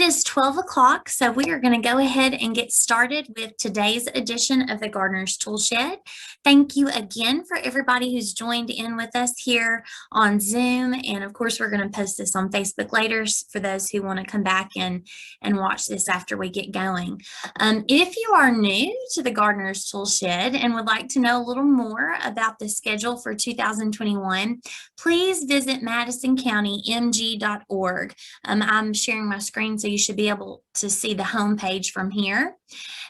is 12 o'clock, so we are going to go ahead and get started with today's edition of the Gardener's Tool Shed. Thank you again for everybody who's joined in with us here on Zoom. And of course, we're going to post this on Facebook later for those who want to come back and watch this after we get going. If you are new to the Gardener's Tool Shed and would like to know a little more about the schedule for 2021, please visit MadisonCountyMG.org. I'm sharing my screen, so you should be able to see the home page from here.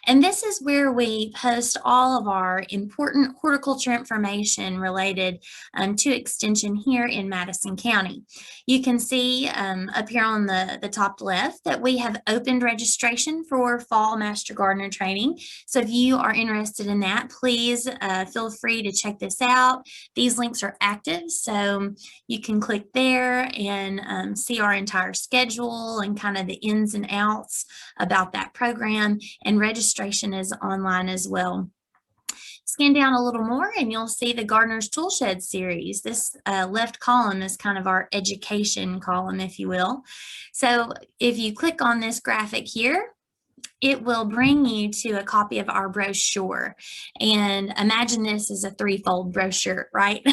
And this is where we post all of our important horticulture information related to extension here in Madison County. You can see up here on the top left that we have opened registration for Fall Master Gardener Training. So if you are interested in that, please feel free to check this out. These links are active, so you can click there and see our entire schedule and kind of the ins and outs about that program, and registration is online as well. Scan down a little more and you'll see the Gardener's Tool Shed series. This left column is kind of our education column, if you will. So if you click on this graphic here, it will bring you to a copy of our brochure. And imagine this is a threefold brochure, right?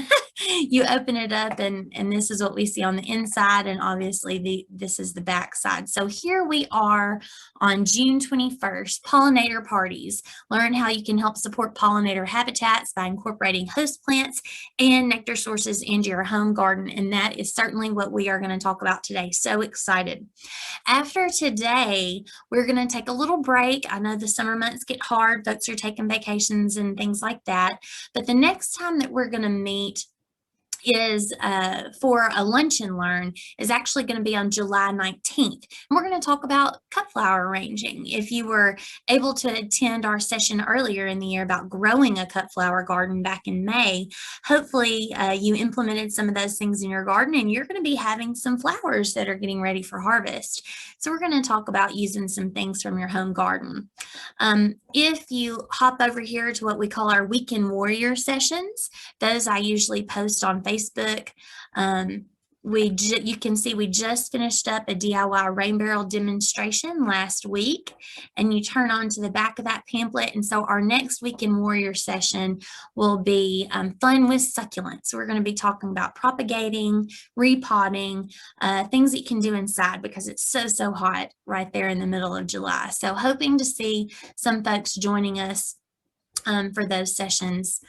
You open it up and this is what we see on the inside, and obviously this is the back side. So here we are on June 21st, Pollinator Parties. Learn how you can help support pollinator habitats by incorporating host plants and nectar sources into your home garden. And that is certainly what we are going to talk about today. So excited. After today, we're going to take a little break. I know the summer months get hard. Folks are taking vacations and things like that. But the next time that we're going to meet is for a lunch and learn is actually going to be on July 19th. And we're going to talk about cut flower arranging. If you were able to attend our session earlier in the year about growing a cut flower garden back in May, hopefully you implemented some of those things in your garden and you're going to be having some flowers that are getting ready for harvest. So we're going to talk about using some things from your home garden. If you hop over here to what we call our Weekend Warrior sessions, those I usually post on Facebook. You can see we just finished up a DIY rain barrel demonstration last week, and you turn on to the back of that pamphlet. And so our next Weekend Warrior session will be fun with succulents. So we're going to be talking about propagating, repotting, things that you can do inside because it's so hot right there in the middle of July. So hoping to see some folks joining us for those sessions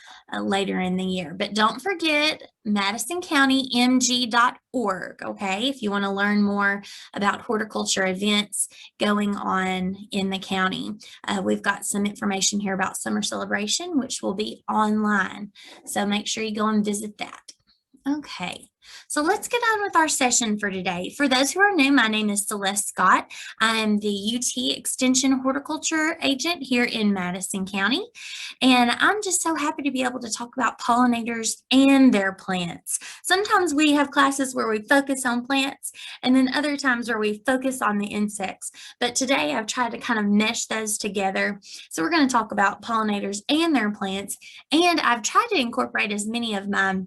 later in the year. But don't forget MadisonCountyMG.org, okay, if you want to learn more about horticulture events going on in the county. We've got some information here about summer celebration, which will be online. So make sure you go and visit that. Okay, so let's get on with our session for today. For those who are new, my name is Celeste Scott. I am the UT Extension Horticulture Agent here in Madison County, and I'm just so happy to be able to talk about pollinators and their plants. Sometimes we have classes where we focus on plants, and then other times where we focus on the insects. But today I've tried to kind of mesh those together. So we're going to talk about pollinators and their plants, and I've tried to incorporate as many of my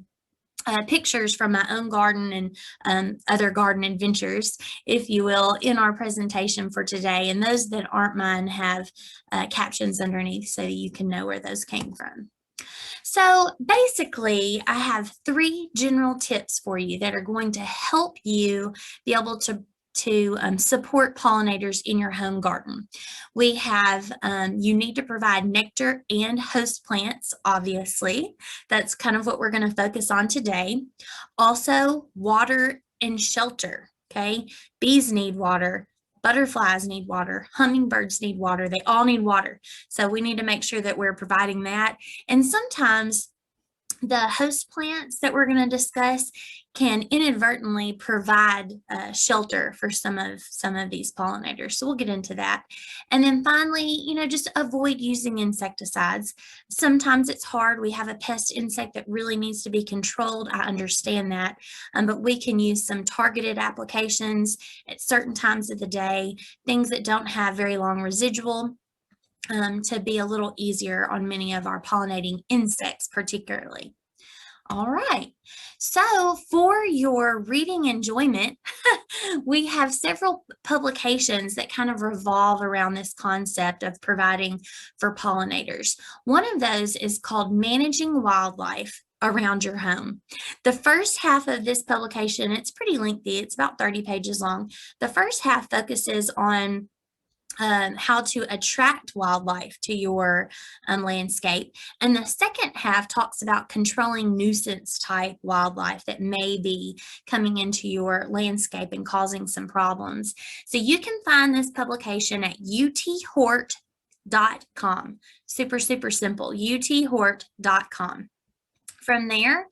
pictures from my own garden and other garden adventures, if you will, in our presentation for today. And those that aren't mine have captions underneath so that you can know where those came from. So basically, I have 3 general tips for you that are going to help you be able to support pollinators in your home garden. We have, you need to provide nectar and host plants, obviously. That's kind of what we're going to focus on today. Also, water and shelter, okay? Bees need water. Butterflies need water, hummingbirds need water, they all need water. So we need to make sure that we're providing that. And sometimes the host plants that we're going to discuss can inadvertently provide shelter for some of these pollinators. So we'll get into that. And then finally, just avoid using insecticides. Sometimes it's hard. We have a pest insect that really needs to be controlled. I understand that. But we can use some targeted applications at certain times of the day, things that don't have very long residual, to be a little easier on many of our pollinating insects particularly. All right. So for your reading enjoyment, we have several publications that kind of revolve around this concept of providing for pollinators. One of those is called Managing Wildlife Around Your Home. The first half of this publication, it's pretty lengthy, it's about 30 pages long. The first half focuses on how to attract wildlife to your landscape. And the second half talks about controlling nuisance type wildlife that may be coming into your landscape and causing some problems. So you can find this publication at uthort.com. Super, super simple, uthort.com. From there,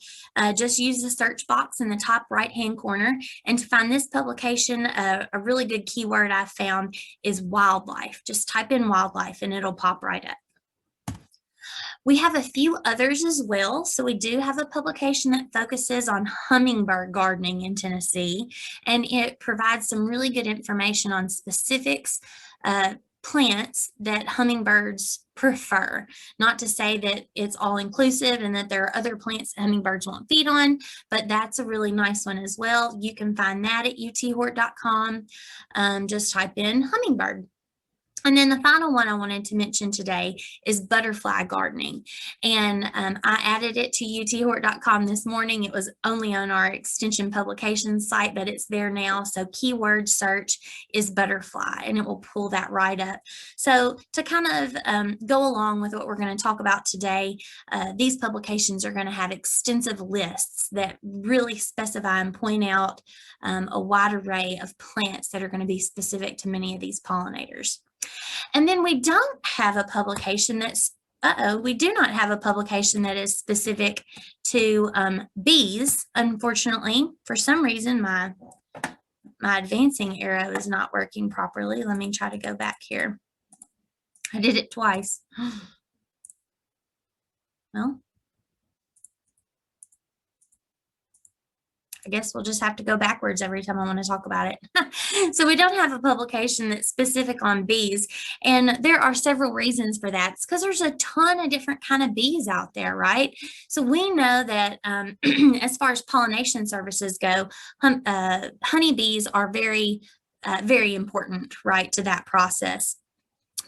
just use the search box in the top right-hand corner. And to find this publication, a really good keyword I found is wildlife. Just type in wildlife and it'll pop right up. We have a few others as well. So we do have a publication that focuses on hummingbird gardening in Tennessee, and it provides some really good information on specifics, plants that hummingbirds prefer. Not to say that it's all inclusive and that there are other plants that hummingbirds won't feed on, but that's a really nice one as well. You can find that at uthort.com. Just type in hummingbird. And then the final one I wanted to mention today is butterfly gardening. And I added it to uthort.com this morning. It was only on our extension publications site, but it's there now. So keyword search is butterfly, and it will pull that right up. So to kind of go along with what we're going to talk about today, these publications are going to have extensive lists that really specify and point out a wide array of plants that are going to be specific to many of these pollinators. And then we don't have a publication that's, we do not have a publication that is specific to bees. Unfortunately, for some reason, my advancing arrow is not working properly. Let me try to go back here. I did it twice. Well, I guess we'll just have to go backwards every time I want to talk about it. So we don't have a publication that's specific on bees, and there are several reasons for that. It's because there's a ton of different kind of bees out there, right? So we know that as far as pollination services go, honeybees are very, very important, right, to that process.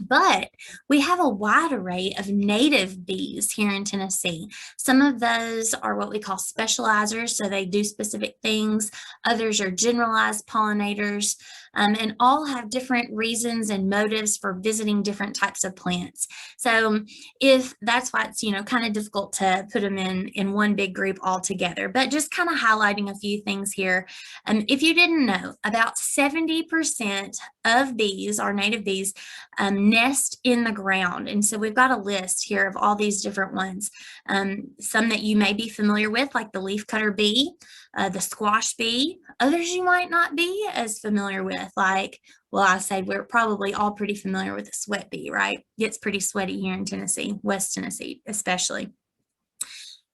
But we have a wide array of native bees here in Tennessee. Some of those are what we call specializers, so they do specific things. Others are generalized pollinators, and all have different reasons and motives for visiting different types of plants. So if that's why it's, kind of difficult to put them in one big group all together, but just kind of highlighting a few things here. If you didn't know, about 70% of bees, our native bees, nest in the ground. And so we've got a list here of all these different ones. Some that you may be familiar with, like the leafcutter bee, the squash bee. Others you might not be as familiar with, like, well, I say we're probably all pretty familiar with the sweat bee, right? It gets pretty sweaty here in Tennessee, West Tennessee especially.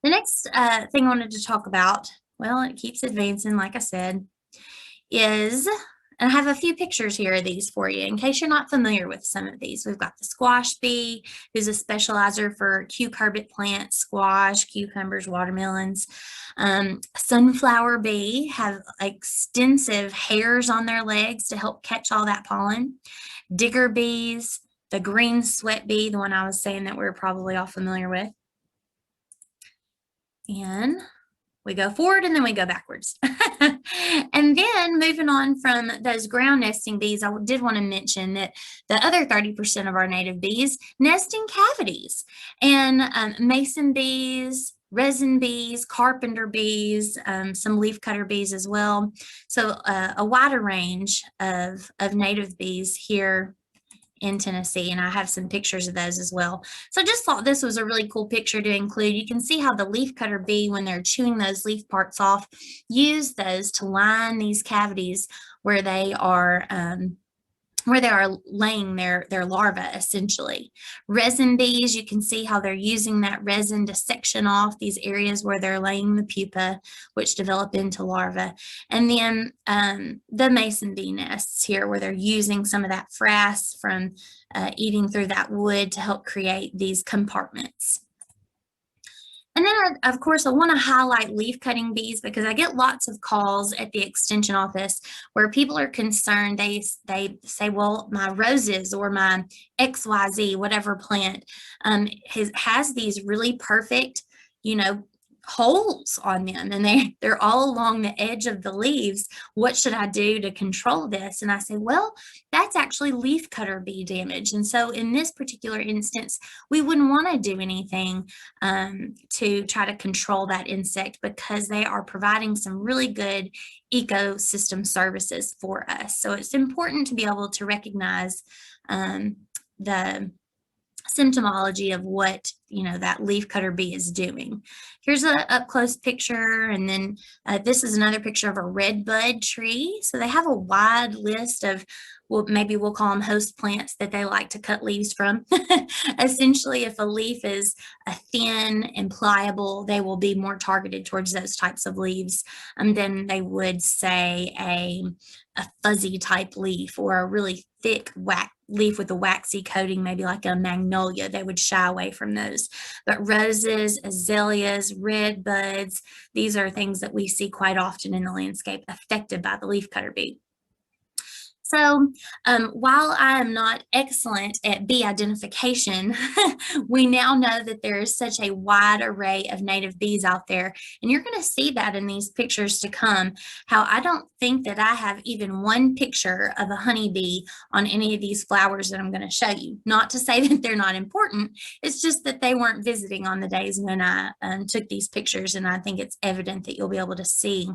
The next thing I wanted to talk about, well, it keeps advancing, like I said, is, and I have a few pictures here of these for you in case you're not familiar with some of these. We've got the squash bee, who's a specializer for cucurbit plants, squash, cucumbers, watermelons. Sunflower bee have extensive hairs on their legs to help catch all that pollen. Digger bees, the green sweat bee, the one I was saying that we're probably all familiar with. And we go forward and then we go backwards. And then moving on from those ground nesting bees, I did want to mention that the other 30% of our native bees nest in cavities. And mason bees, resin bees, carpenter bees, some leafcutter bees as well. So a wider range of native bees here in Tennessee, and I have some pictures of those as well. So I just thought this was a really cool picture to include. You can see how the leafcutter bee, when they're chewing those leaf parts off, use those to line these cavities where they are laying their larvae, essentially. Resin bees, you can see how they're using that resin to section off these areas where they're laying the pupa, which develop into larvae. And then the mason bee nests here, where they're using some of that frass from eating through that wood to help create these compartments. And then, of course, I want to highlight leaf cutting bees because I get lots of calls at the extension office where people are concerned. They say, well, my roses or my XYZ, whatever plant, has these really perfect, you know, holes on them, and they're all along the edge of the leaves. What should I do to control this? And I say, well, that's actually leaf cutter bee damage. And so in this particular instance, we wouldn't want to do anything to try to control that insect because they are providing some really good ecosystem services for us. So it's important to be able to recognize the symptomology of what that leaf cutter bee is doing. Here's a up close picture, and then this is another picture of a red bud tree. So they have a wide list of, well, maybe we'll call them host plants that they like to cut leaves from. Essentially, if a leaf is thin and pliable, they will be more targeted towards those types of leaves than they would, say, a fuzzy type leaf or a really thick leaf with a waxy coating, maybe like a magnolia. They would shy away from those. But roses, azaleas, red buds, these are things that we see quite often in the landscape affected by the leafcutter bee. So while I am not excellent at bee identification, we now know that there is such a wide array of native bees out there. And you're going to see that in these pictures to come, how I don't think that I have even one picture of a honeybee on any of these flowers that I'm going to show you. Not to say that they're not important. It's just that they weren't visiting on the days when I took these pictures. And I think it's evident that you'll be able to see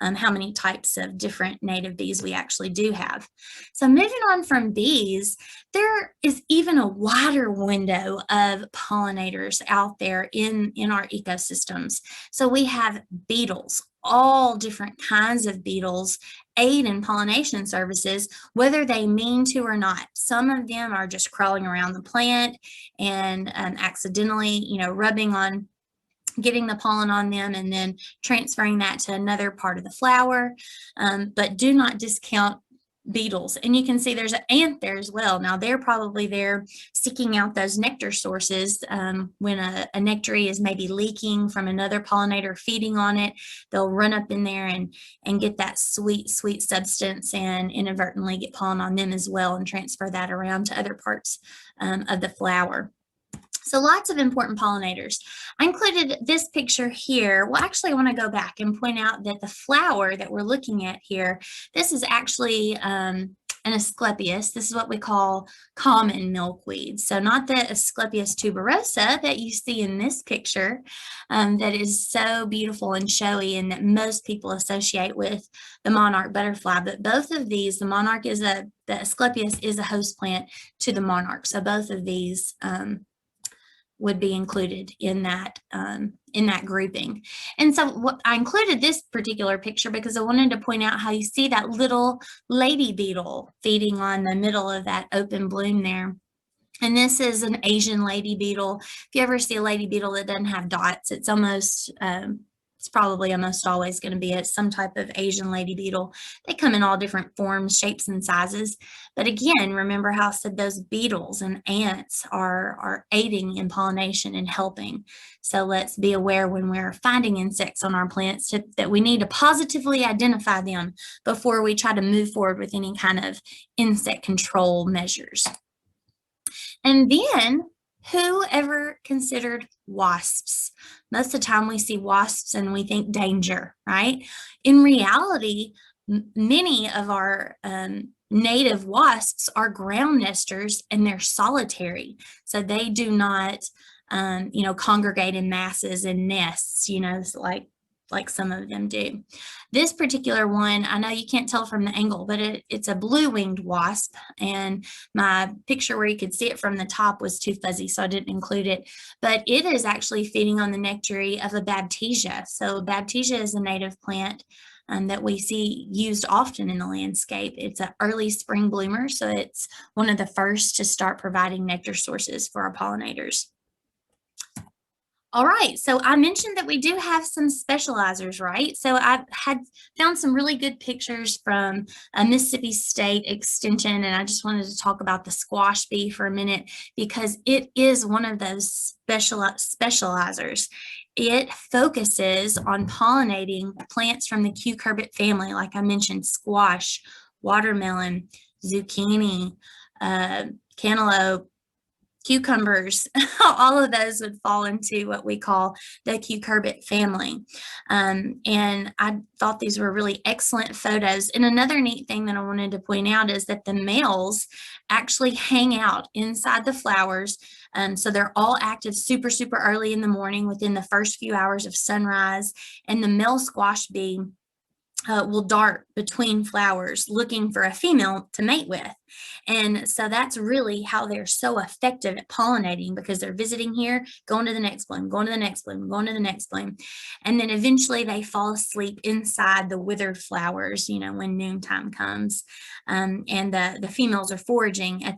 how many types of different native bees we actually do have. So moving on from bees, there is even a wider window of pollinators out there in our ecosystems. So we have beetles, all different kinds of beetles aid in pollination services, whether they mean to or not. Some of them are just crawling around the plant and accidentally, rubbing on, getting the pollen on them and then transferring that to another part of the flower. But do not discount beetles. And you can see there's an ant there as well. Now they're probably there seeking out those nectar sources. When a nectary is maybe leaking from another pollinator feeding on it, they'll run up in there and get that sweet, sweet substance and inadvertently get pollen on them as well and transfer that around to other parts of the flower. So lots of important pollinators. I included this picture here. Well, actually, I want to go back and point out that the flower that we're looking at here, this is actually an Asclepias. This is what we call common milkweed. So not the Asclepias tuberosa that you see in this picture that is so beautiful and showy and that most people associate with the monarch butterfly. But both of these, the Asclepias is a host plant to the monarch. So both of these would be included in that grouping. And so I included this particular picture because I wanted to point out how you see that little lady beetle feeding on the middle of that open bloom there. And this is an Asian lady beetle. If you ever see a lady beetle that doesn't have dots, it's almost it's probably almost always going to be some type of Asian lady beetle. They come in all different forms, shapes, and sizes. But again, remember how I said those beetles and ants are aiding in pollination and helping. So let's be aware when we're finding insects on our plants that we need to positively identify them before we try to move forward with any kind of insect control measures. And then, who ever considered wasps? Most of the time we see wasps and we think danger, right? In reality, many of our native wasps are ground nesters and they're solitary. So they do not, congregate in masses and nests, like some of them do. This particular one, I know you can't tell from the angle, but it's a blue-winged wasp, and my picture where you could see it from the top was too fuzzy, so I didn't include it, but it is actually feeding on the nectary of a baptisia. So baptisia is a native plant that we see used often in the landscape. It's an early spring bloomer, so it's one of the first to start providing nectar sources for our pollinators. All right, so I mentioned that we do have some specializers, right? So I had found some really good pictures from Mississippi State Extension, and I just wanted to talk about the squash bee for a minute because it is one of those specializers. It focuses on pollinating plants from the cucurbit family, like I mentioned, squash, watermelon, zucchini, cantaloupe, cucumbers, all of those would fall into what we call the cucurbit family. And I thought these were really excellent photos. And another neat thing that I wanted to point out is that the males actually hang out inside the flowers. So they're all active super, super early in the morning within the first few hours of sunrise. And the male squash bee will dart between flowers looking for a female to mate with. And so that's really how they're so effective at pollinating, because they're visiting here, going to the next bloom, going to the next bloom, going to the next bloom. And then eventually they fall asleep inside the withered flowers, you know, when noontime comes. And the females are foraging at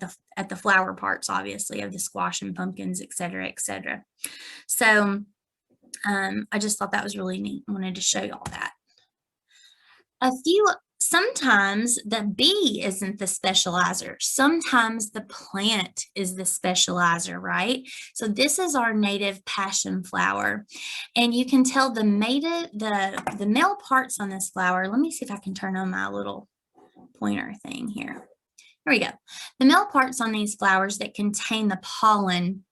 the flower parts, obviously, of the squash and pumpkins, et cetera, et cetera. So I just thought that was really neat. I wanted to show you all that. Sometimes the bee isn't the specializer. Sometimes the plant is the specializer, right? So this is our native passion flower. And you can tell the male parts on this flower. Let me see if I can turn on my little pointer thing here. Here we go. The male parts on these flowers that contain the pollen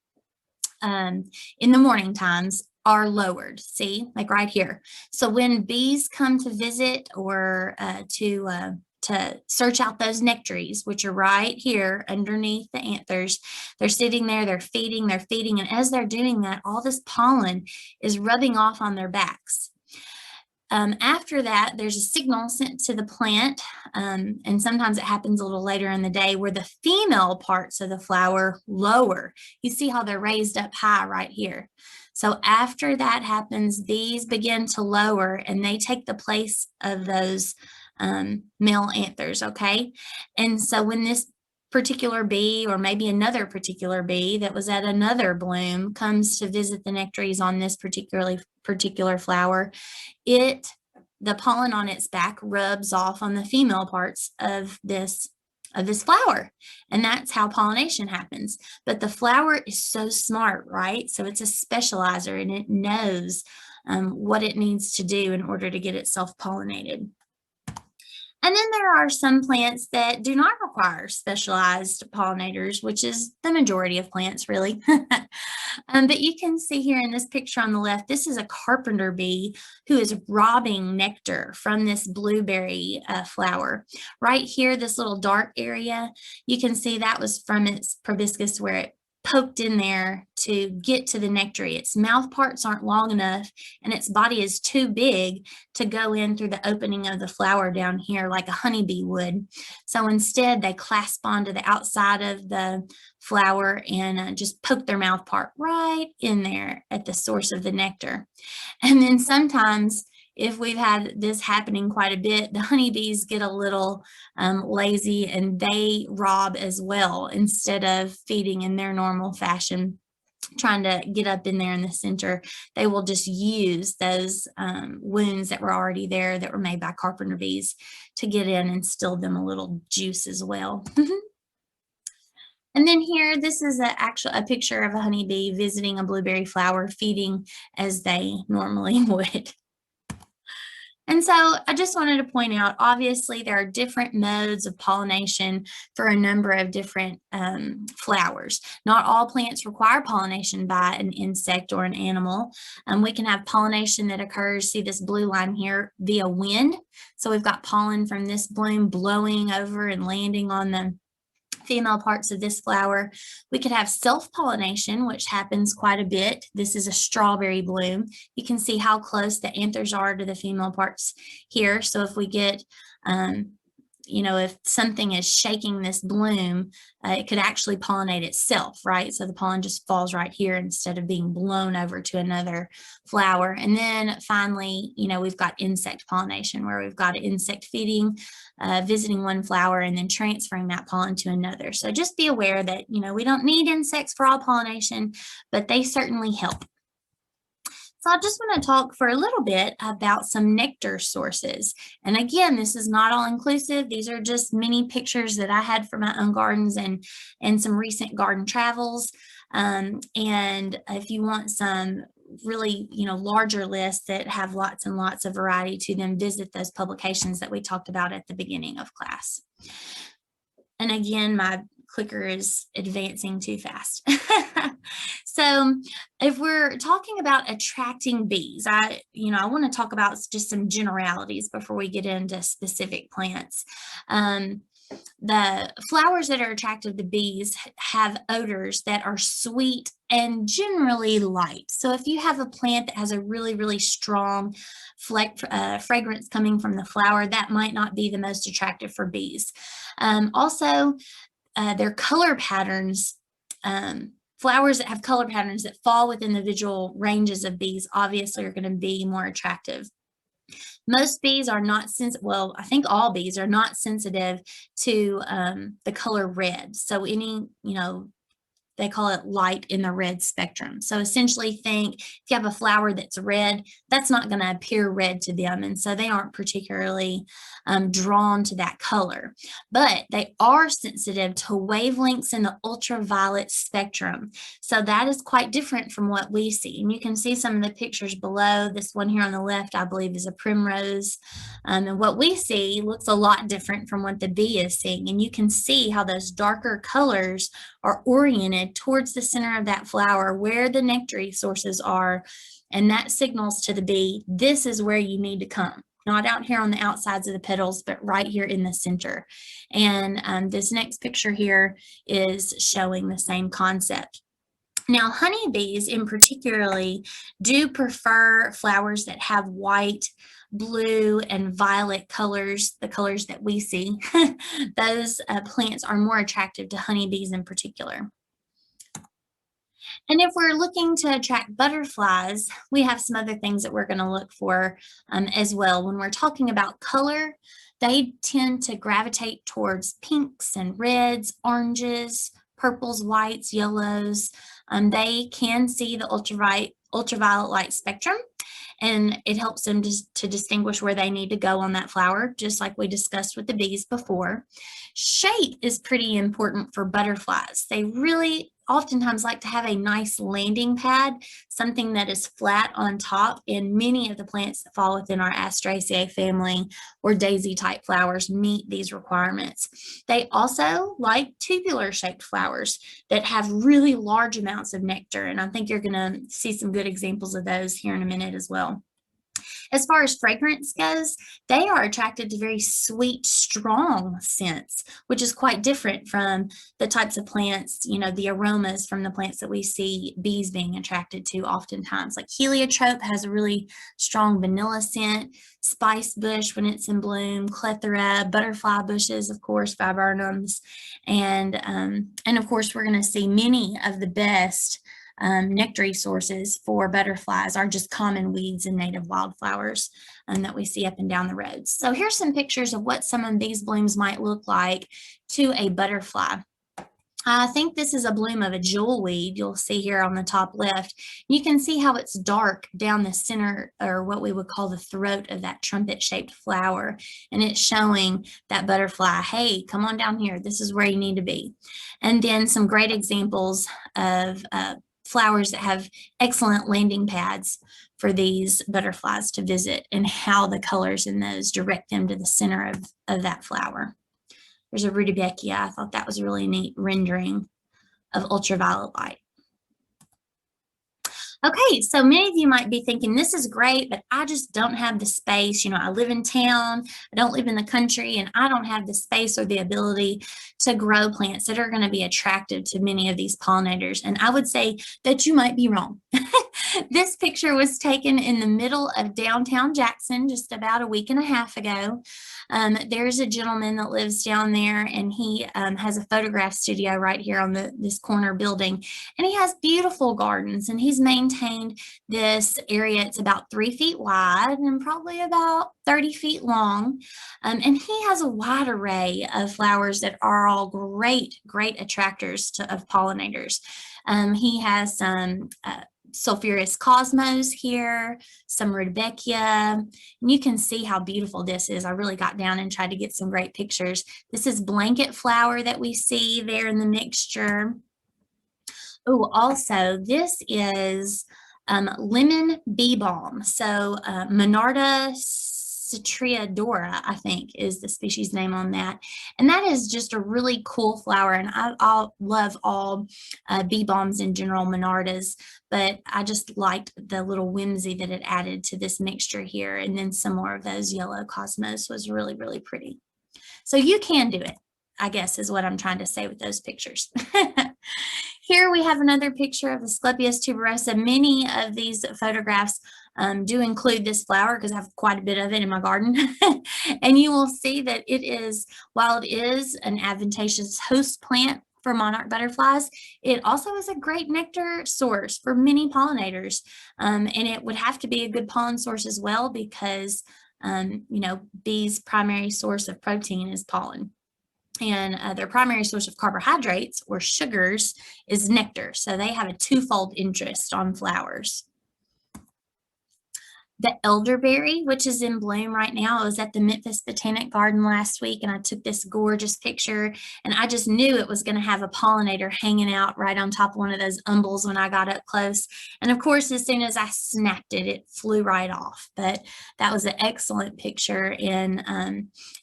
in the morning times are lowered, see, like right here. So when bees come to visit or to search out those nectaries, which are right here underneath the anthers, they're sitting there, they're feeding, and as they're doing that, all this pollen is rubbing off on their backs. After that, there's a signal sent to the plant, and sometimes it happens a little later in the day, where the female parts of the flower lower. You see how they're raised up high right here. So after that happens, bees begin to lower, and they take the place of those male anthers, okay? And so when this particular bee, or maybe another particular bee that was at another bloom, comes to visit the nectaries on this particular flower, the pollen on its back rubs off on the female parts of this flower, and that's how pollination happens. But the flower is so smart, right? So it's a specializer, and it knows what it needs to do in order to get itself pollinated. And then there are some plants that do not require specialized pollinators, which is the majority of plants, really. But you can see here in this picture on the left, this is a carpenter bee who is robbing nectar from this blueberry flower. Right here, this little dark area, you can see that was from its proboscis, where it poked in there to get to the nectary. Its mouth parts aren't long enough, and its body is too big to go in through the opening of the flower down here like a honeybee would. So instead, they clasp onto the outside of the flower and just poke their mouth part right in there at the source of the nectar. And then sometimes, if we've had this happening quite a bit, the honeybees get a little lazy, and they rob as well instead of feeding in their normal fashion, trying to get up in there in the center. They will just use those wounds that were already there, that were made by carpenter bees, to get in and steal them a little juice as well. And then here, this is a picture of a honeybee visiting a blueberry flower, feeding as they normally would. And so I just wanted to point out, obviously, there are different modes of pollination for a number of different flowers. Not all plants require pollination by an insect or an animal. We can have pollination that occurs, see this blue line here, via wind. So we've got pollen from this bloom blowing over and landing on the female parts of this flower. We could have self-pollination, which happens quite a bit. This is a strawberry bloom. You can see how close the anthers are to the female parts here. So if we get, if something is shaking this bloom, it could actually pollinate itself, right? So the pollen just falls right here instead of being blown over to another flower. And then finally, we've got insect pollination, where we've got an insect feeding, visiting one flower, and then transferring that pollen to another. So just be aware that, we don't need insects for all pollination, but they certainly help. So I just want to talk for a little bit about some nectar sources. And again, this is not all inclusive. These are just many pictures that I had from my own gardens and some recent garden travels. And if you want some really, larger lists that have lots and lots of variety to them, visit those publications that we talked about at the beginning of class. And again, my clicker is advancing too fast. So if we're talking about attracting bees, I want to talk about just some generalities before we get into specific plants. The flowers that are attractive to bees have odors that are sweet and generally light. So if you have a plant that has a really, really strong fragrance coming from the flower, that might not be the most attractive for bees. Also, their color patterns, flowers that have color patterns that fall within the visual ranges of bees obviously are going to be more attractive. Most bees are not well, I think all bees are not sensitive to the color red. So any, they call it light in the red spectrum. So essentially think if you have a flower that's red, that's not going to appear red to them. And so they aren't particularly drawn to that color. But they are sensitive to wavelengths in the ultraviolet spectrum. So that is quite different from what we see. And you can see some of the pictures below. This one here on the left, I believe, is a primrose. And what we see looks a lot different from what the bee is seeing. And you can see how those darker colors are oriented towards the center of that flower where the nectar sources are, and that signals to the bee, this is where you need to come, not out here on the outsides of the petals, but right here in the center. And this next picture here is showing the same concept. Now, honeybees in particularly do prefer flowers that have white, blue, and violet colors, the colors that we see. Those plants are more attractive to honeybees in particular. And if we're looking to attract butterflies, we have some other things that we're going to look for as well. When we're talking about color, they tend to gravitate towards pinks and reds, oranges, purples, whites, yellows. They can see the ultraviolet light spectrum, and it helps them to distinguish where they need to go on that flower, just like we discussed with the bees before. Shape is pretty important for butterflies. They really oftentimes like to have a nice landing pad, something that is flat on top, and many of the plants that fall within our Asteraceae family or daisy type flowers meet these requirements. They also like tubular shaped flowers that have really large amounts of nectar, and I think you're going to see some good examples of those here in a minute as well. As far as fragrance goes, they are attracted to very sweet, strong scents, which is quite different from the types of plants, the aromas from the plants that we see bees being attracted to oftentimes. Like heliotrope has a really strong vanilla scent, spice bush when it's in bloom, clethra, butterfly bushes, of course, viburnums, and of course, we're going to see many of the best nectar sources for butterflies are just common weeds and native wildflowers that we see up and down the roads. So here's some pictures of what some of these blooms might look like to a butterfly. I think this is a bloom of a jewelweed you'll see here on the top left. You can see how it's dark down the center, or what we would call the throat of that trumpet-shaped flower. And it's showing that butterfly, hey, come on down here. This is where you need to be. And then some great examples of flowers that have excellent landing pads for these butterflies to visit, and how the colors in those direct them to the center of that flower. There's a rudbeckia. I thought that was a really neat rendering of ultraviolet light. Okay, so many of you might be thinking, this is great, but I just don't have the space. I live in town, I don't live in the country, and I don't have the space or the ability to grow plants that are going to be attractive to many of these pollinators. And I would say that you might be wrong. This picture was taken in the middle of downtown Jackson just about a week and a half ago. There's a gentleman that lives down there, and he has a photograph studio right here on this corner building, and he has beautiful gardens, and he's maintained this area. It's about 3 feet wide and probably about 30 feet long, and he has a wide array of flowers that are all great attractors of pollinators. He has some sulphurous cosmos here, some rudbeckia, and you can see how beautiful this is. I really got down and tried to get some great pictures. This is blanket flower that we see there in the mixture. Oh, also, this is lemon bee balm. So Monarda citriodora, I think, is the species name on that. And that is just a really cool flower. And I love all bee balms in general, Monardas, but I just liked the little whimsy that it added to this mixture here. And then some more of those yellow cosmos was really, really pretty. So you can do it, I guess, is what I'm trying to say with those pictures. Here we have another picture of Asclepias tuberosa. Many of these photographs do include this flower because I have quite a bit of it in my garden. And you will see that it is, while it is an advantageous host plant for monarch butterflies, it also is a great nectar source for many pollinators. And it would have to be a good pollen source as well because, you know, bees' primary source of protein is pollen. And their primary source of carbohydrates or sugars is nectar. So they have a twofold interest on flowers. The elderberry, which is in bloom right now. I was at the Memphis Botanic Garden last week and I took this gorgeous picture and I just knew it was going to have a pollinator hanging out right on top of one of those umbels when I got up close. And of course, as soon as I snapped it, it flew right off. But that was an excellent picture. And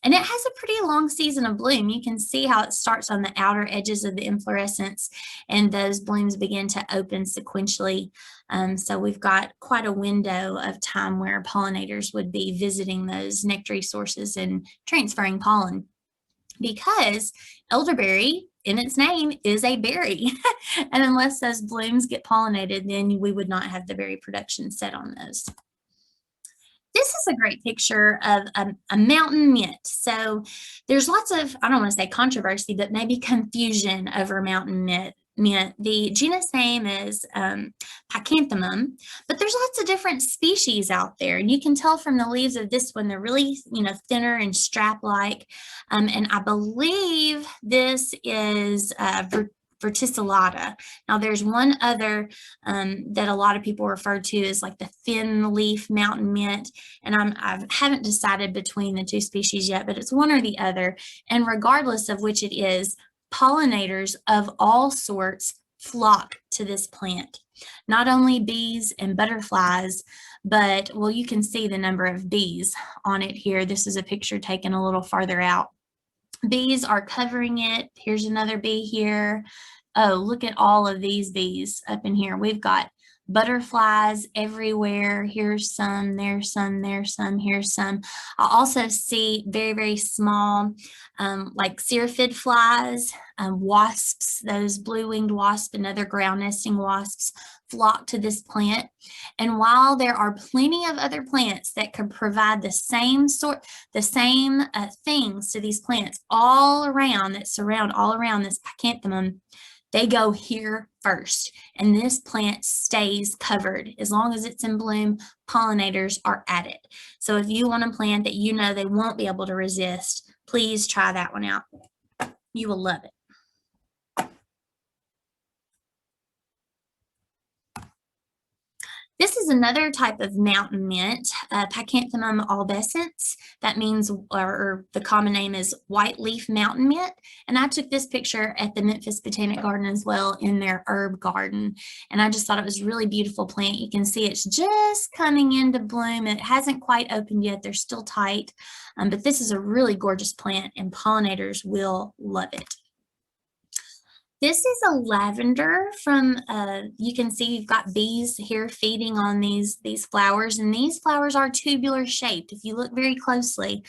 it has a pretty long season of bloom. You can see how it starts on the outer edges of the inflorescence and those blooms begin to open sequentially. So we've got quite a window of time where pollinators would be visiting those nectary sources and transferring pollen, because elderberry in its name is a berry. And unless those blooms get pollinated, then we would not have the berry production set on those. This is a great picture of a mountain mint. So there's lots of, I don't want to say controversy, but maybe confusion over mountain mint. The genus name is Pachythymum, but there's lots of different species out there. And you can tell from the leaves of this one, they're really, you know, thinner and strap-like. And I believe this is verticillata. Now there's one other that a lot of people refer to as like the thin leaf mountain mint, and I haven't decided between the two species yet, but it's one or the other. And regardless of which it is, pollinators of all sorts flock to this plant. Not only bees and butterflies, but, well, you can see the number of bees on it here. This is a picture taken a little farther out. Bees are covering it. Here's another bee here. Oh, look at all of these bees up in here. We've got butterflies everywhere. Here's some, there's some, there's some, here's some. I also see very, very small, like syrphid flies, wasps, those blue-winged wasps and other ground nesting wasps flock to this plant. And while there are plenty of other plants that could provide the same things to these plants all around, that surround all around this Pachythymum, they go here first, and this plant stays covered. As long as it's in bloom, pollinators are at it. So if you want a plant that you know they won't be able to resist, please try that one out. You will love it. This is another type of mountain mint, Pachythymum albescens. That means, or the common name is white leaf mountain mint. And I took this picture at the Memphis Botanic Garden as well in their herb garden. And I just thought it was a really beautiful plant. You can see it's just coming into bloom. It hasn't quite opened yet. They're still tight. But this is a really gorgeous plant and pollinators will love it. This is a lavender from, you can see you've got bees here feeding on these flowers, and these flowers are tubular shaped if you look very closely.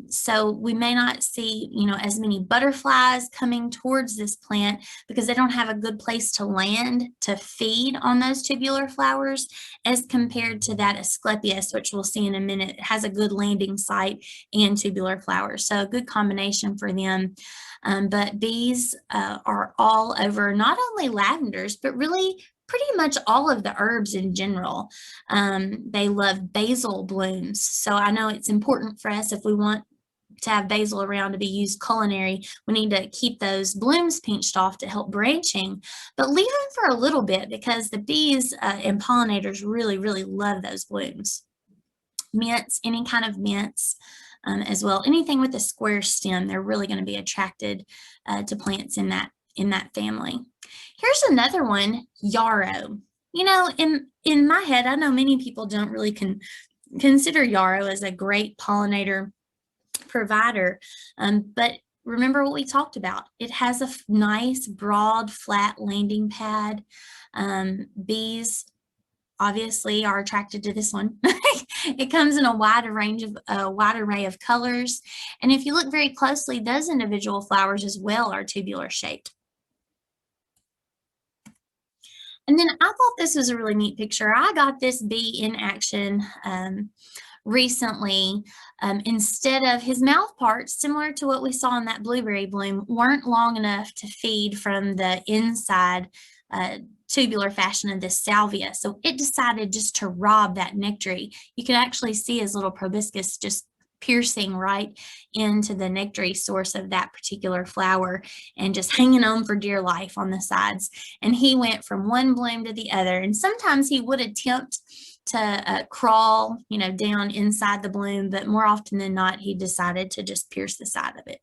So we may not see, you know, as many butterflies coming towards this plant because they don't have a good place to land to feed on those tubular flowers as compared to that Asclepias, which we'll see in a minute. It has a good landing site and tubular flowers, so a good combination for them. But bees are all over not only lavenders, but really pretty much all of the herbs in general. They love basil blooms. So I know it's important for us if we want to have basil around to be used culinary. We need to keep those blooms pinched off to help branching, but leave them for a little bit because the bees and pollinators really, really love those blooms. Mints, any kind of mints as well. Anything with a square stem, they're really going to be attracted to plants in that family. Here's another one, yarrow. You know, in my head, I know many people don't really consider yarrow as a great pollinator provider, but remember what we talked about. It has a nice, broad, flat landing pad. Bees obviously are attracted to this one. It comes in a wide array of colors. And if you look very closely, those individual flowers as well are tubular shaped. And then I thought this was a really neat picture. I got this bee in action recently. Instead of his mouth parts, similar to what we saw in that blueberry bloom, weren't long enough to feed from the inside tubular fashion of this salvia. So it decided just to rob that nectary. You can actually see his little proboscis just piercing right into the nectary source of that particular flower and just hanging on for dear life on the sides. And he went from one bloom to the other. And sometimes he would attempt to crawl, you know, down inside the bloom, but more often than not, he decided to just pierce the side of it.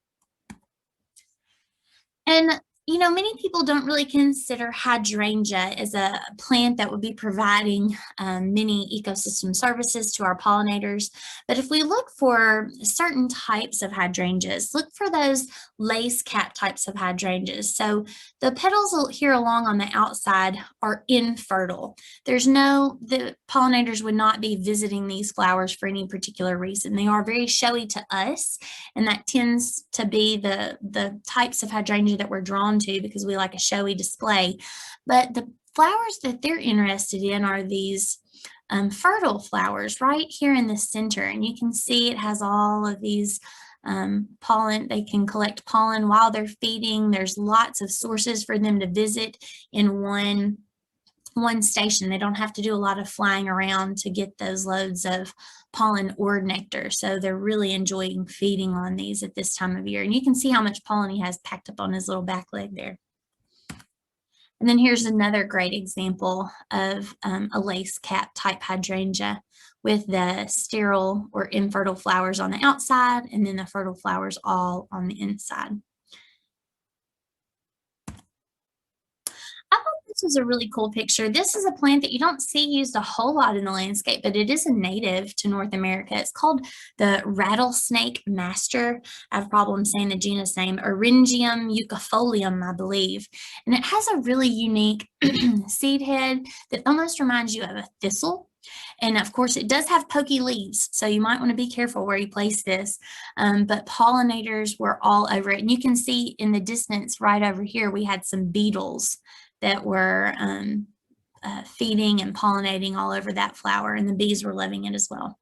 And you know, many people don't really consider hydrangea as a plant that would be providing many ecosystem services to our pollinators. But if we look for certain types of hydrangeas, look for those lace cap types of hydrangeas. So the petals here along on the outside are infertile. The pollinators would not be visiting these flowers for any particular reason. They are very showy to us, and that tends to be the types of hydrangea that we're drawn to because we like a showy display. But the flowers that they're interested in are these fertile flowers right here in the center. And you can see it has all of these pollen. They can collect pollen while they're feeding. There's lots of sources for them to visit in one station. They don't have to do a lot of flying around to get those loads of pollen or nectar. So they're really enjoying feeding on these at this time of year. And you can see how much pollen he has packed up on his little back leg there. And then here's another great example of a lace cap type hydrangea with the sterile or infertile flowers on the outside and then the fertile flowers all on the inside. I thought this was a really cool picture. This is a plant that you don't see used a whole lot in the landscape, but it is a native to North America. It's called the rattlesnake master. I have a problem saying the genus name, Orangium eucafolium, I believe. And it has a really unique seed head that almost reminds you of a thistle. And of course, it does have pokey leaves, so you might want to be careful where you place this. But pollinators were all over it. And you can see in the distance right over here, we had some beetles that were feeding and pollinating all over that flower, and the bees were loving it as well.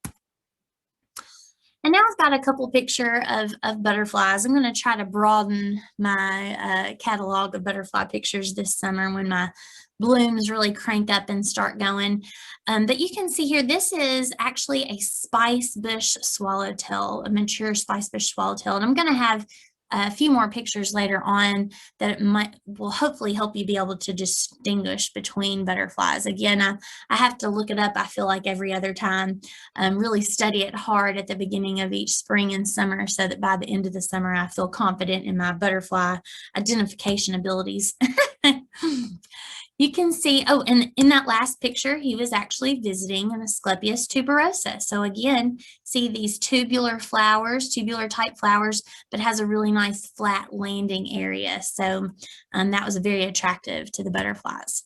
And now I've got a couple pictures of butterflies. I'm going to try to broaden my catalog of butterfly pictures this summer when my blooms really crank up and start going. But you can see here, this is actually a spice bush swallowtail, a mature spice bush swallowtail. And I'm going to have a few more pictures later on that will hopefully help you be able to distinguish between butterflies. Again, I have to look it up, I feel like, every other time. Really study it hard at the beginning of each spring and summer so that by the end of the summer, I feel confident in my butterfly identification abilities. You can see, oh, and in that last picture, he was actually visiting an Asclepias tuberosa. So again, see these tubular flowers, tubular type flowers, but has a really nice flat landing area. So that was very attractive to the butterflies.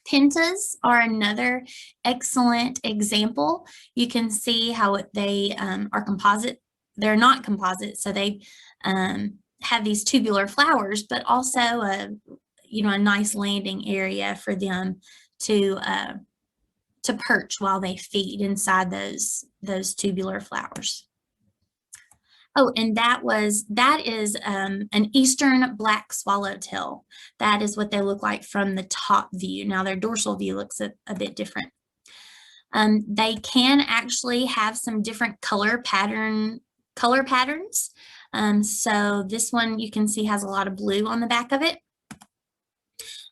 Pentas are another excellent example. You can see how they are composite. They're not composite, so they have these tubular flowers, but also a nice landing area for them to perch while they feed inside those tubular flowers. Oh, and that is an eastern black swallowtail. That is what they look like from the top view. Now their dorsal view looks a bit different. They can actually have some different color pattern color patterns. So this one you can see has a lot of blue on the back of it.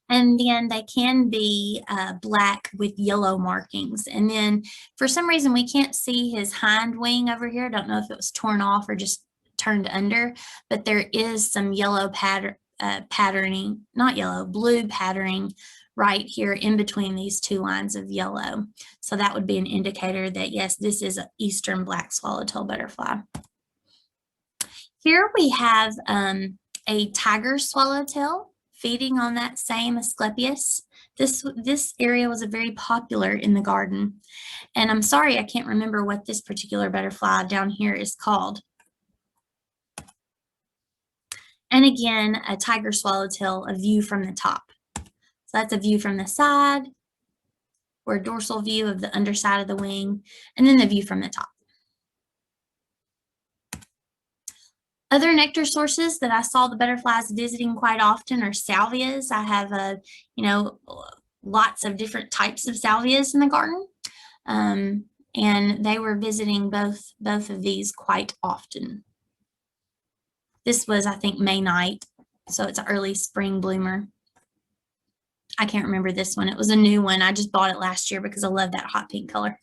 And then they can be black with yellow markings. And then for some reason, we can't see his hind wing over here. I don't know if it was torn off or just turned under, but there is some yellow patterning, not yellow, blue patterning right here in between these two lines of yellow. So that would be an indicator that, yes, this is an eastern black swallowtail butterfly. Here we have a tiger swallowtail feeding on that same Asclepias. This area was very popular in the garden. And I'm sorry, I can't remember what this particular butterfly down here is called. And again, a tiger swallowtail, a view from the top. So that's a view from the side, or a dorsal view of the underside of the wing, and then the view from the top. Other nectar sources that I saw the butterflies visiting quite often are salvias. I have lots of different types of salvias in the garden, and they were visiting both of these quite often. This was, I think, May night, so it's an early spring bloomer. I can't remember this one. It was a new one. I just bought it last year because I love that hot pink color.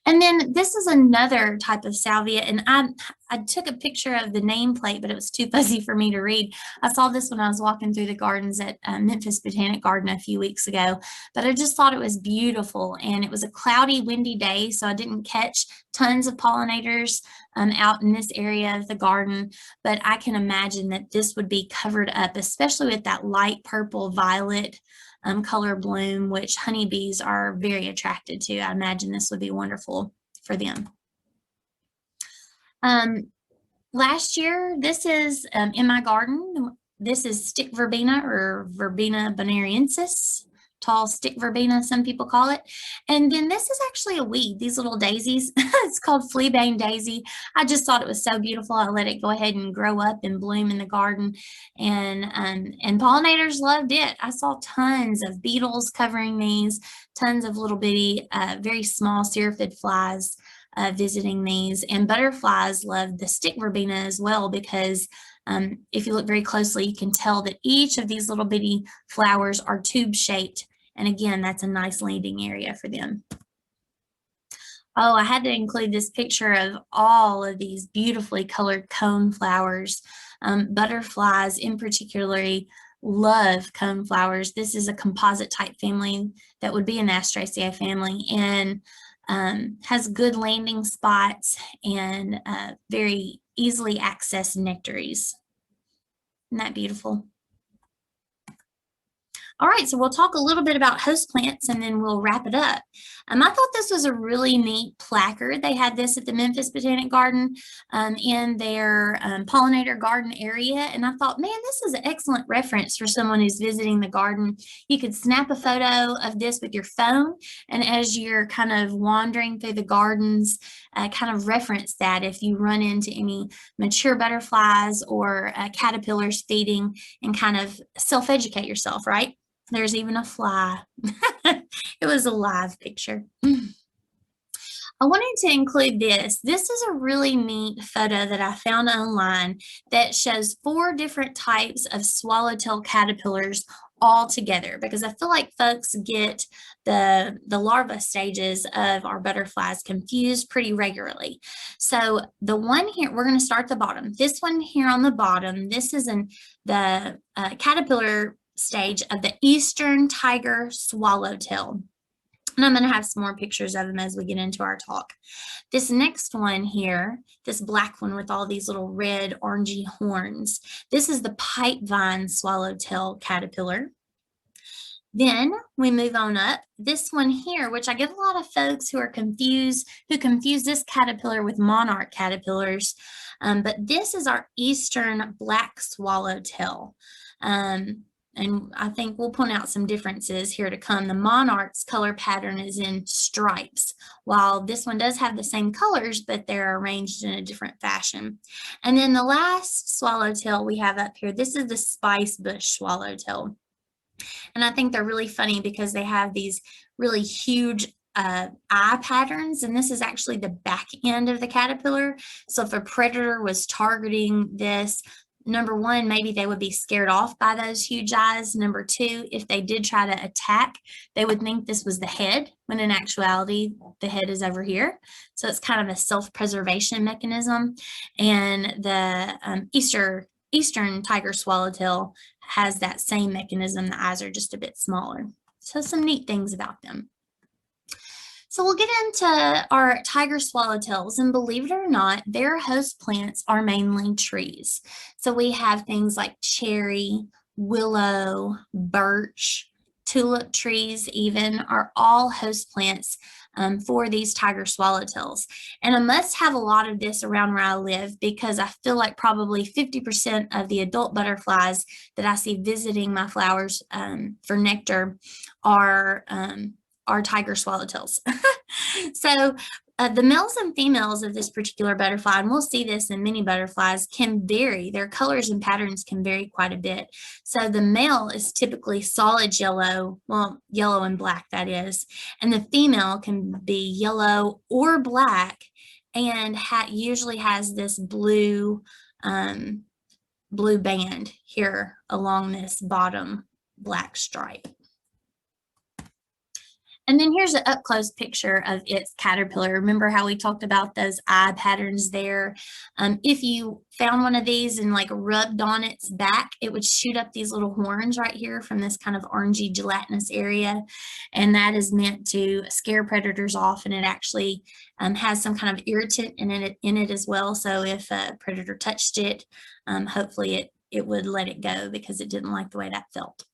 And then this is another type of salvia, and I took a picture of the nameplate, but it was too fuzzy for me to read. I saw this when I was walking through the gardens at Memphis Botanic Garden a few weeks ago, but I just thought it was beautiful, and it was a cloudy, windy day, so I didn't catch tons of pollinators out in this area of the garden, but I can imagine that this would be covered up, especially with that light purple violet color bloom, which honeybees are very attracted to. I imagine this would be wonderful for them. Last year, this is in my garden. This is stick verbena, or Verbena bonariensis, tall stick verbena, some people call it. And then this is actually a weed, these little daisies. It's called fleabane daisy. I just thought it was so beautiful. I let it go ahead and grow up and bloom in the garden. And pollinators loved it. I saw tons of beetles covering these, tons of little bitty, very small syrphid flies visiting these. And butterflies loved the stick verbena as well, because if you look very closely, you can tell that each of these little bitty flowers are tube-shaped. And again, that's a nice landing area for them. Oh, I had to include this picture of all of these beautifully colored cone flowers. Butterflies in particular love cone flowers. This is a composite type family that would be an Asteraceae family, and has good landing spots and very easily accessed nectaries. Isn't that beautiful? All right, so we'll talk a little bit about host plants and then we'll wrap it up. I thought this was a really neat placard. They had this at the Memphis Botanic Garden in their pollinator garden area. And I thought, man, this is an excellent reference for someone who's visiting the garden. You could snap a photo of this with your phone, and as you're kind of wandering through the gardens, kind of reference that if you run into any mature butterflies or caterpillars feeding, and kind of self-educate yourself, right? There's even a fly. It was a live picture. I wanted to include this. This is a really neat photo that I found online that shows 4 different types of swallowtail caterpillars all together, because I feel like folks get the larva stages of our butterflies confused pretty regularly. So the one here, we're going to start at the bottom. This one here on the bottom, this is the caterpillar stage of the eastern tiger swallowtail. And I'm going to have some more pictures of them as we get into our talk. This next one here, this black one with all these little red orangey horns, this is the pipevine swallowtail caterpillar. Then we move on up. This one here, which I get a lot of folks who confuse this caterpillar with monarch caterpillars, but this is our eastern black swallowtail. And I think we'll point out some differences here to come. The monarch's color pattern is in stripes, while this one does have the same colors, but they're arranged in a different fashion. And then the last swallowtail we have up here, this is the spice bush swallowtail. And I think they're really funny because they have these really huge eye patterns, and this is actually the back end of the caterpillar. So if a predator was targeting this, number one, maybe they would be scared off by those huge eyes. Number two, if they did try to attack, they would think this was the head, when in actuality, the head is over here. So it's kind of a self-preservation mechanism. And the eastern tiger swallowtail has that same mechanism. The eyes are just a bit smaller. So some neat things about them. So we'll get into our tiger swallowtails, and believe it or not, their host plants are mainly trees. So we have things like cherry, willow, birch, tulip trees even are all host plants for these tiger swallowtails. And I must have a lot of this around where I live, because I feel like probably 50% of the adult butterflies that I see visiting my flowers for nectar are tiger swallowtails. So the males and females of this particular butterfly, and we'll see this in many butterflies, can vary. Their colors and patterns can vary quite a bit. So the male is typically solid yellow, well, yellow and black, that is, and the female can be yellow or black, and usually has this blue band here along this bottom black stripe. And then here's an up-close picture of its caterpillar. Remember how we talked about those eye patterns there? If you found one of these and like rubbed on its back, it would shoot up these little horns right here from this kind of orangey gelatinous area. And that is meant to scare predators off, and it actually has some kind of irritant in it as well. So if a predator touched it, hopefully it would let it go because it didn't like the way that felt.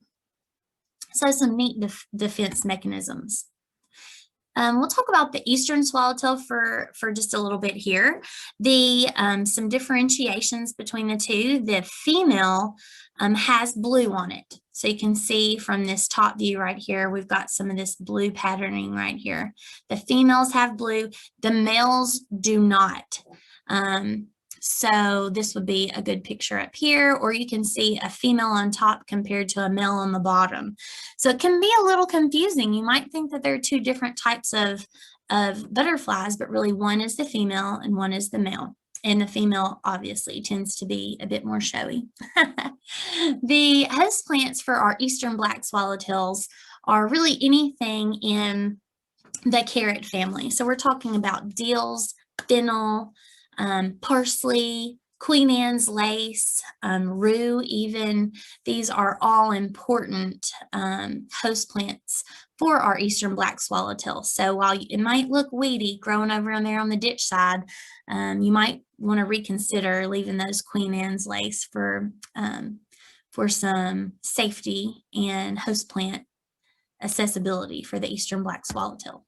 So some neat defense mechanisms. We'll talk about the eastern swallowtail for just a little bit here. Some differentiations between the two. The female has blue on it. So you can see from this top view right here, we've got some of this blue patterning right here. The females have blue, the males do not. So this would be a good picture up here, or you can see a female on top compared to a male on the bottom. So it can be a little confusing. You might think that there are two different types of butterflies, but really one is the female and one is the male. And the female obviously tends to be a bit more showy. The host plants for our eastern black swallowtails are really anything in the carrot family. So we're talking about dills, fennel, parsley, Queen Anne's lace, rue even. These are all important host plants for our eastern black swallowtail. So while it might look weedy growing over on there on the ditch side, you might want to reconsider leaving those Queen Anne's lace for some safety and host plant accessibility for the eastern black swallowtail.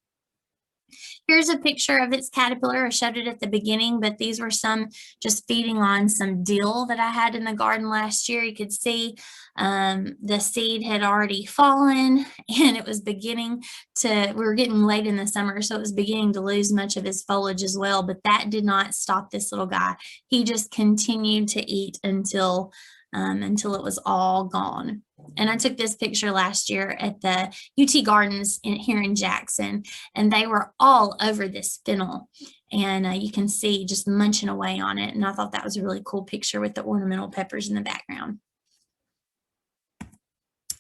Here's a picture of its caterpillar. I showed it at the beginning, but these were some just feeding on some dill that I had in the garden last year. You could see the seed had already fallen, and it was beginning to, we were getting late in the summer, so it was beginning to lose much of his foliage as well, but that did not stop this little guy. He just continued to eat until it was all gone. And I took this picture last year at the UT Gardens here in Jackson, and they were all over this fennel. And you can see just munching away on it. And I thought that was a really cool picture with the ornamental peppers in the background.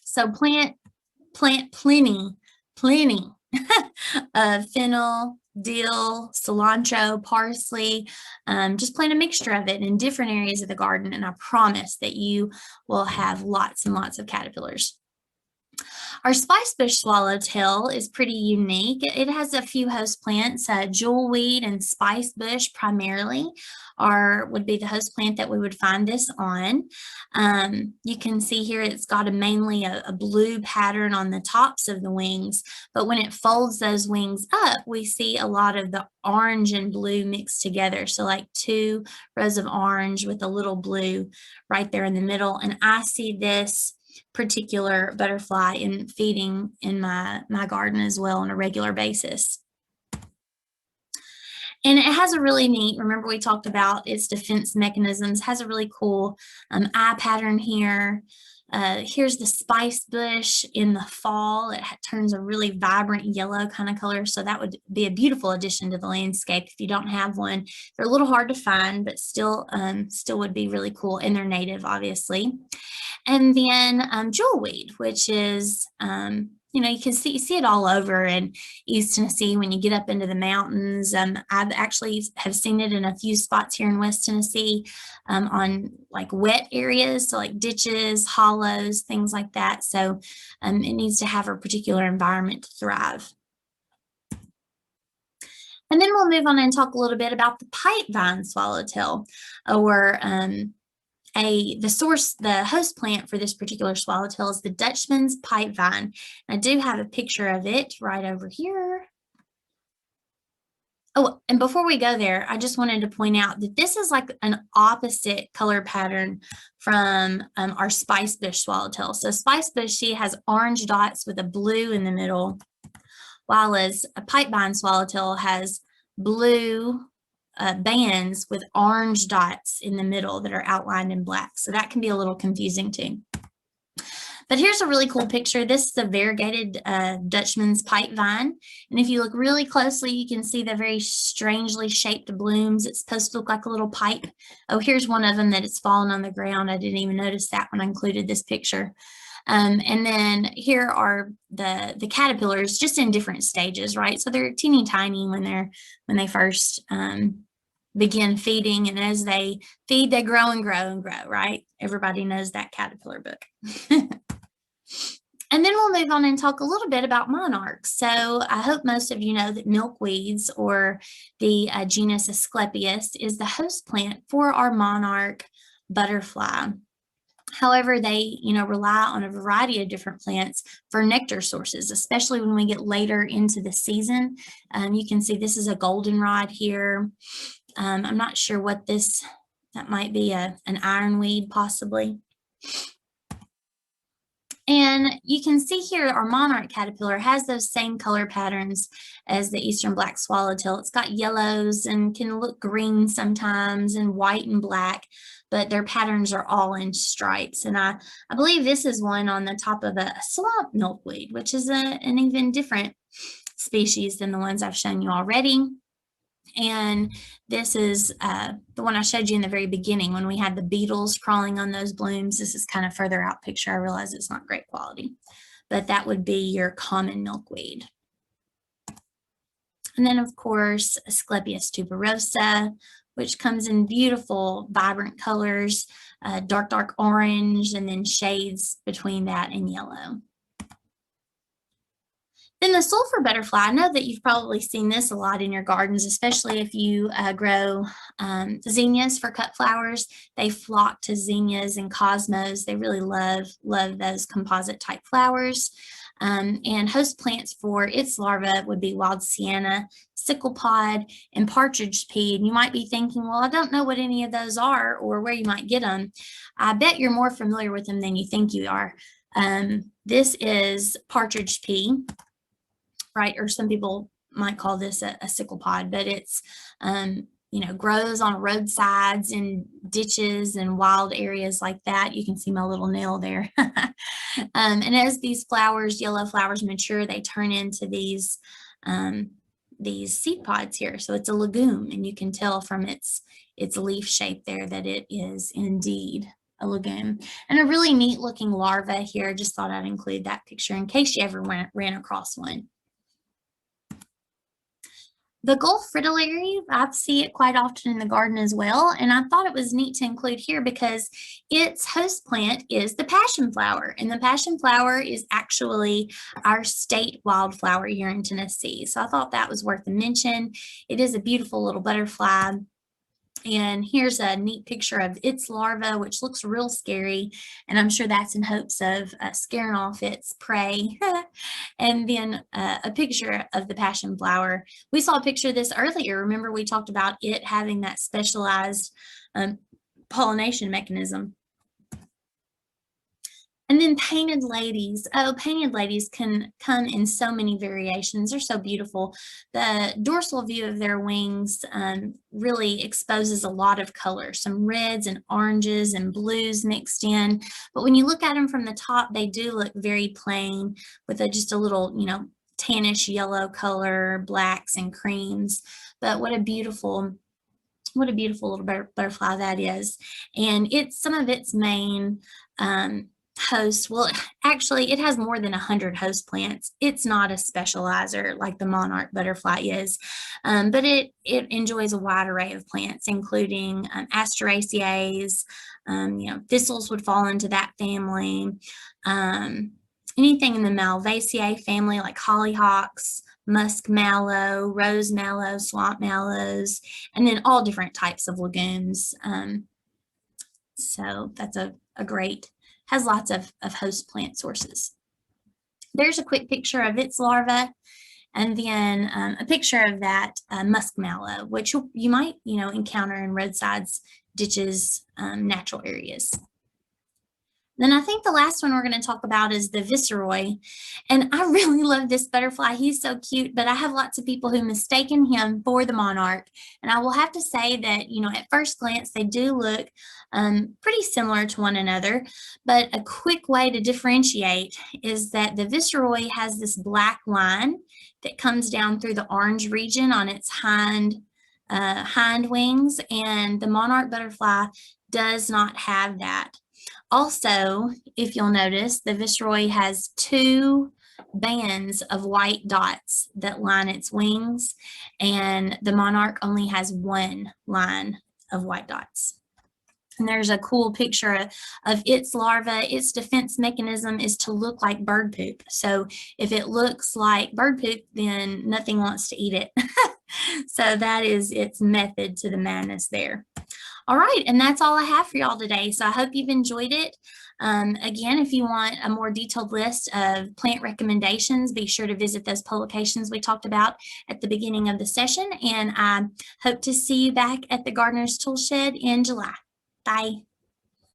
So plant plenty of fennel, dill, cilantro, parsley, just plant a mixture of it in different areas of the garden, and I promise that you will have lots and lots of caterpillars. Our spicebush swallowtail is pretty unique. It has a few host plants. Jewelweed and spicebush primarily would be the host plant that we would find this on. You can see here it's got mainly a blue pattern on the tops of the wings, but when it folds those wings up, we see a lot of the orange and blue mixed together. So like 2 rows of orange with a little blue right there in the middle. And I see this particular butterfly feeding in my garden as well on a regular basis. And it has a really neat, remember we talked about its defense mechanisms, has a really cool eye pattern here. Here's the spice bush in the fall. It turns a really vibrant yellow kind of color. So that would be a beautiful addition to the landscape if you don't have one. They're a little hard to find, but still would be really cool. And they're native, obviously. And then jewelweed, which is, you know, you can see it all over in East Tennessee when you get up into the mountains. I've actually have seen it in a few spots here in West Tennessee on like wet areas, so like ditches, hollows, things like that. So it needs to have a particular environment to thrive. And then we'll move on and talk a little bit about the pipe vine swallowtail, or the host plant for this particular swallowtail is the Dutchman's pipe vine. I do have a picture of it right over here. Oh, and before we go there, I just wanted to point out that this is like an opposite color pattern from our spice bush swallowtail. So spice bush, she has orange dots with a blue in the middle, while as a pipe vine swallowtail has blue bands with orange dots in the middle that are outlined in black. So that can be a little confusing too. But here's a really cool picture. This is a variegated Dutchman's pipe vine. And if you look really closely, you can see the very strangely shaped blooms. It's supposed to look like a little pipe. Oh, here's one of them that it's fallen on the ground. I didn't even notice that when I included this picture. And then here are the caterpillars just in different stages, right? So they're teeny tiny when they first begin feeding, and as they feed, they grow and grow and grow, right? Everybody knows that caterpillar book. And then we'll move on and talk a little bit about monarchs. So I hope most of you know that milkweeds, or the genus Asclepias, is the host plant for our monarch butterfly. However, they, rely on a variety of different plants for nectar sources, especially when we get later into the season. You can see this is a goldenrod here. I'm not sure what that might be an ironweed possibly. And you can see here our monarch caterpillar has those same color patterns as the eastern black swallowtail. It's got yellows and can look green sometimes, and white and black, but their patterns are all in stripes. And I believe this is one on the top of a swamp milkweed, which is an even different species than the ones I've shown you already. And this is the one I showed you in the very beginning when we had the beetles crawling on those blooms. This is kind of further out picture. I realize it's not great quality, but that would be your common milkweed. And then, of course, Asclepias tuberosa, which comes in beautiful, vibrant colors, dark orange, and then shades between that and yellow. Then the sulfur butterfly, I know that you've probably seen this a lot in your gardens, especially if you grow zinnias for cut flowers. They flock to zinnias and cosmos. They really love those composite type flowers. And host plants for its larvae would be wild sienna, sicklepod, and partridge pea. And you might be thinking, well, I don't know what any of those are or where you might get them. I bet you're more familiar with them than you think you are. This is partridge pea. Right, or some people might call this a sicklepod, but it's, grows on roadsides and ditches and wild areas like that. You can see my little nail there. And as these yellow flowers mature, they turn into these seed pods here. So it's a legume, and you can tell from its leaf shape there that it is indeed a legume. And a really neat looking larva here. Just thought I'd include that picture in case you ever ran across one. The Gulf fritillary, I see it quite often in the garden as well, and I thought it was neat to include here because its host plant is the passion flower, and the passion flower is actually our state wildflower here in Tennessee. So I thought that was worth a mention. It is a beautiful little butterfly. And here's a neat picture of its larva, which looks real scary. And I'm sure that's in hopes of scaring off its prey. And then a picture of the passion flower. We saw a picture of this earlier. Remember, we talked about it having that specialized pollination mechanism. And And then painted ladies. Oh, painted ladies can come in so many variations. They're so beautiful. The dorsal view of their wings really exposes a lot of color, some reds and oranges and blues mixed in. But when you look at them from the top, they do look very plain with just a little, tannish yellow color, blacks and creams. But what a beautiful little butterfly that is. And some of its main hosts, well, actually it has more than 100 host plants. It's not a specializer like the monarch butterfly is, but it enjoys a wide array of plants, including asteraceae. Thistles would fall into that family. Anything in the Malvaceae family, like hollyhocks, musk mallow, rose mallow, swamp mallows, and then all different types of legumes. So that's a great, has lots of host plant sources. There's a quick picture of its larva, and then a picture of that musk mallow, which you might, encounter in roadsides, ditches, natural areas. Then I think the last one we're going to talk about is the viceroy. And I really love this butterfly. He's so cute, but I have lots of people who mistaken him for the monarch. And I will have to say that, at first glance, they do look pretty similar to one another. But a quick way to differentiate is that the viceroy has this black line that comes down through the orange region on its hind wings, and the monarch butterfly does not have that. Also, if you'll notice, the viceroy has 2 bands of white dots that line its wings, and the monarch only has 1 line of white dots. And there's a cool picture of its larva. Its defense mechanism is to look like bird poop. So if it looks like bird poop, then nothing wants to eat it. So that is its method to the madness there. All right, and that's all I have for y'all today. So I hope you've enjoyed it. Again, if you want a more detailed list of plant recommendations, be sure to visit those publications we talked about at the beginning of the session. And I hope to see you back at the Gardener's Tool Shed in July. Bye.